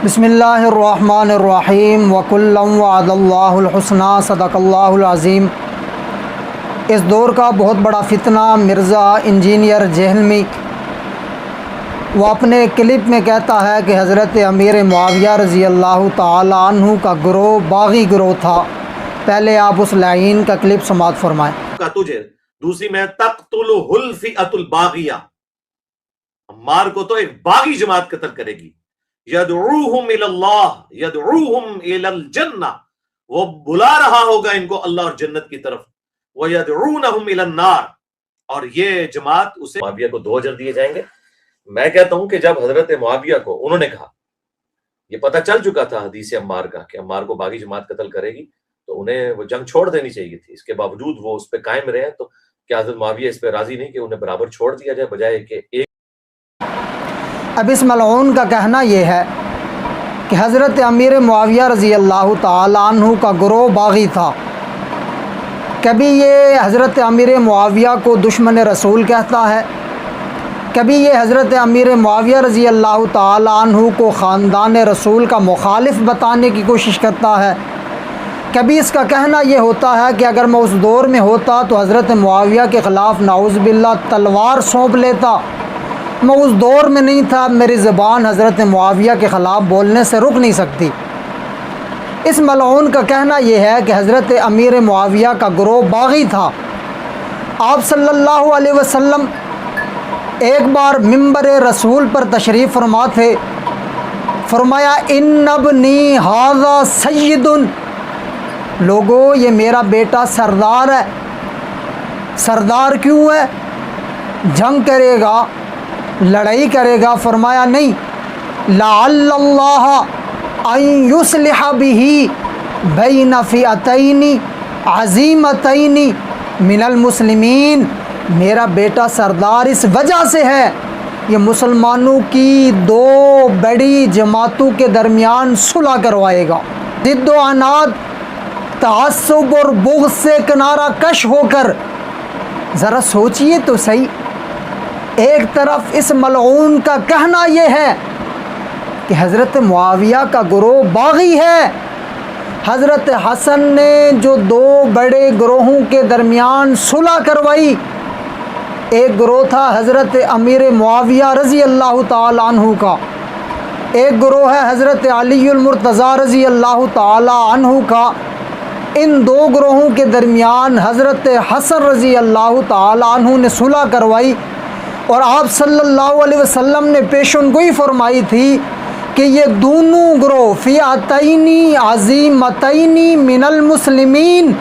بسم اللہ الرحمن الرحیم وکلا وعد اللہ الحسنی صدق اللہ العظیم۔ اس دور کا بہت بڑا فتنہ مرزا انجینئر جہلمی، وہ اپنے کلپ میں کہتا ہے کہ حضرت امیر معاویہ رضی اللہ تعالی عنہ کا گروہ باغی گروہ تھا۔ پہلے آپ اس لائن کا کلپ سماعت فرمائیں۔ تجھے دوسری میں تقتلہ الفئۃ الباغیہ، عمار کو تو ایک باغی جماعت قتل کرے گی۔ یدعوہم الی اللہ یدعوہم الی الجنہ، وہ بلا رہا ہوگا ان کو اللہ اور جنت کی طرف۔ ویدعونہم الی النار، اور یہ جماعت اسے معاویہ کو 2 اجر دیے جائیں گے۔ میں کہتا ہوں کہ جب حضرت معاویہ کو انہوں نے کہا، یہ پتہ چل چکا تھا حدیث عمار کا کہ عمار کو باغی جماعت قتل کرے گی، تو انہیں وہ جنگ چھوڑ دینی چاہیے تھی۔ اس کے باوجود وہ اس پہ قائم رہے، تو کیا حضرت معاویہ اس پہ راضی نہیں کہ انہیں برابر چھوڑ دیا جائے بجائے کہ ایک؟ اب اس ملعون کا کہنا یہ ہے کہ حضرت امیر معاویہ رضی اللہ تعالی عنہ کا گروہ باغی تھا۔ کبھی یہ حضرت امیر معاویہ کو دشمن رسول کہتا ہے، کبھی یہ حضرت امیر معاویہ رضی اللہ تعالی عنہ کو خاندان رسول کا مخالف بتانے کی کوشش کرتا ہے۔ کبھی اس کا کہنا یہ ہوتا ہے کہ اگر میں اس دور میں ہوتا تو حضرت معاویہ کے خلاف نعوذ باللہ تلوار سونپ لیتا۔ میں اس دور میں نہیں تھا، میری زبان حضرت معاویہ کے خلاف بولنے سے رک نہیں سکتی۔ اس ملعون کا کہنا یہ ہے کہ حضرت امیر معاویہ کا گروہ باغی تھا۔ آپ صلی اللہ علیہ وسلم ایک بار منبر رسول پر تشریف فرما تھے، فرمایا ان ابنی ھذا سید، لوگو یہ میرا بیٹا سردار ہے۔ سردار کیوں ہے؟ جنگ کرے گا، لڑائی کرے گا؟ فرمایا نہیں، لعل اللہ ان یصلح بہ بین فئتین عظیمتین من المسلمین، میرا بیٹا سردار اس وجہ سے ہے یہ مسلمانوں کی 2 بڑی جماعتوں کے درمیان صلح کروائے گا۔ ضد و عناد، تعصب اور بغض سے کنارہ کش ہو کر، ذرا سوچئے تو صحیح۔ ایک طرف اس ملعون کا کہنا یہ ہے کہ حضرت معاویہ کا گروہ باغی ہے۔ حضرت حسن نے جو 2 بڑے گروہوں کے درمیان صلح کروائی، ایک گروہ تھا حضرت امیر معاویہ رضی اللہ تعالی عنہ کا، ایک گروہ ہے حضرت علی المرتضیٰ رضی اللہ تعالی عنہ کا۔ ان 2 گروہوں کے درمیان حضرت حسن رضی اللہ تعالی عنہ نے صلح کروائی، اور آپ صلی اللہ علیہ وسلم نے پیشن گوئی فرمائی تھی کہ یہ دونوں گروہ فئتین عظیمتین من المسلمین،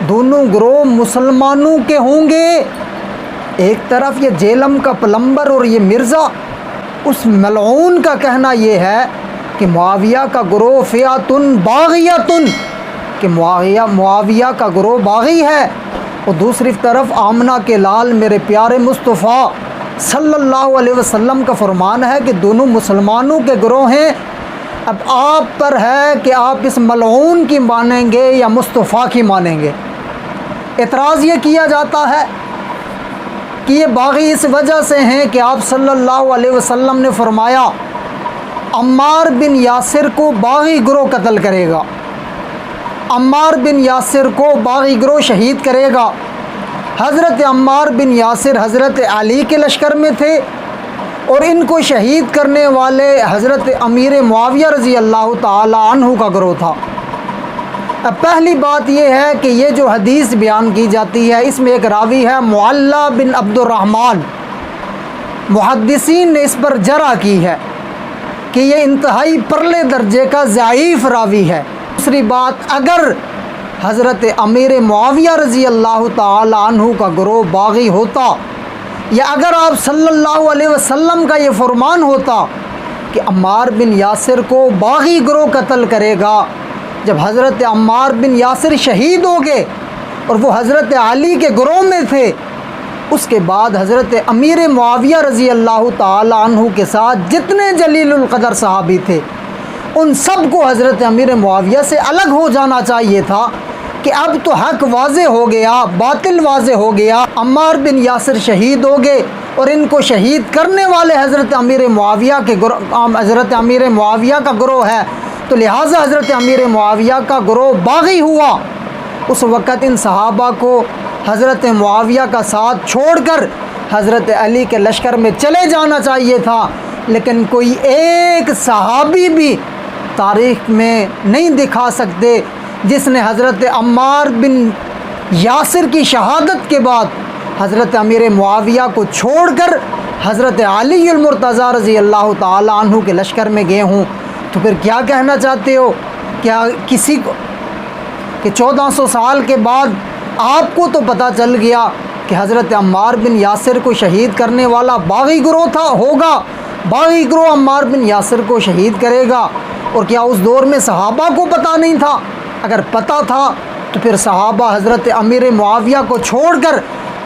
دونوں گروہ مسلمانوں کے ہوں گے۔ ایک طرف یہ جیلم کا پلمبر اور یہ مرزا، اس ملعون کا کہنا یہ ہے کہ معاویہ کا گروہ فئۃ باغیۃ، کہ معاویہ کا گروہ باغی ہے، اور دوسری طرف آمنہ کے لال میرے پیارے مصطفیٰ صلی اللہ علیہ وسلم کا فرمان ہے کہ دونوں مسلمانوں کے گروہ ہیں۔ اب آپ پر ہے کہ آپ اس ملعون کی مانیں گے یا مصطفیٰ کی مانیں گے۔ اعتراض یہ کیا جاتا ہے کہ یہ باغی اس وجہ سے ہیں کہ آپ صلی اللہ علیہ وسلم نے فرمایا عمار بن یاسر کو باغی گروہ قتل کرے گا، عمار بن یاسر کو باغی گروہ شہید کرے گا۔ حضرت عمار بن یاسر حضرت علی کے لشکر میں تھے، اور ان کو شہید کرنے والے حضرت امیر معاویہ رضی اللہ تعالی عنہ کا گروہ تھا۔ اب پہلی بات یہ ہے کہ یہ جو حدیث بیان کی جاتی ہے، اس میں ایک راوی ہے معلّہ بن عبد الرحمن، محدثین نے اس پر جرح کی ہے کہ یہ انتہائی پرلے درجے کا ضعیف راوی ہے۔ دوسری بات، اگر حضرت امیر معاویہ رضی اللہ تعالی عنہ کا گروہ باغی ہوتا، یا اگر آپ صلی اللہ علیہ وسلم کا یہ فرمان ہوتا کہ عمار بن یاسر کو باغی گروہ قتل کرے گا، جب حضرت عمار بن یاسر شہید ہو گئے اور وہ حضرت علی کے گروہ میں تھے، اس کے بعد حضرت امیر معاویہ رضی اللہ تعالی عنہ کے ساتھ جتنے جلیل القدر صحابی تھے، ان سب کو حضرت امیر معاویہ سے الگ ہو جانا چاہیے تھا کہ اب تو حق واضح ہو گیا، باطل واضح ہو گیا۔ عمار بن یاسر شہید ہو گئے اور ان کو شہید کرنے والے حضرت امیر معاویہ کا گروہ ہے، تو لہٰذا حضرت امیر معاویہ کا گروہ باغی ہوا۔ اس وقت ان صحابہ کو حضرت معاویہ کا ساتھ چھوڑ کر حضرت علی کے لشکر میں چلے جانا چاہیے تھا، لیکن کوئی ایک صحابی بھی تاریخ میں نہیں دکھا سکتے جس نے حضرت عمار بن یاسر کی شہادت کے بعد حضرت امیر معاویہ کو چھوڑ کر حضرت علی المرتضیٰ رضی اللہ تعالی عنہ کے لشکر میں گئے ہوں۔ تو پھر کیا کہنا چاہتے ہو؟ کیا کسی کو کہ 1400 سال کے بعد آپ کو تو پتہ چل گیا کہ حضرت عمار بن یاسر کو شہید کرنے والا باغی گروہ ہوگا، باغی گروہ عمار بن یاسر کو شہید کرے گا، اور کیا اس دور میں صحابہ کو پتہ نہیں تھا؟ اگر پتہ تھا تو پھر صحابہ حضرت امیر معاویہ کو چھوڑ کر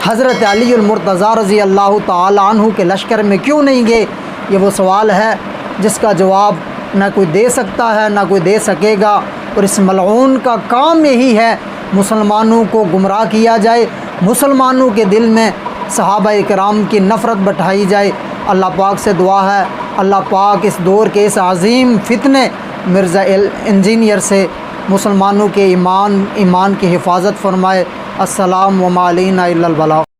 حضرت علی المرتضیٰ رضی اللہ تعالی عنہ کے لشکر میں کیوں نہیں گئے؟ یہ وہ سوال ہے جس کا جواب نہ کوئی دے سکتا ہے نہ کوئی دے سکے گا، اور اس ملعون کا کام یہی ہے مسلمانوں کو گمراہ کیا جائے، مسلمانوں کے دل میں صحابہ کرام کی نفرت بٹھائی جائے۔ اللہ پاک سے دعا ہے اللہ پاک اس دور کے اس عظیم فتنے مرزا انجینئر سے مسلمانوں کے ایمان کی حفاظت فرمائے۔ السلام علینا الا البلاغ۔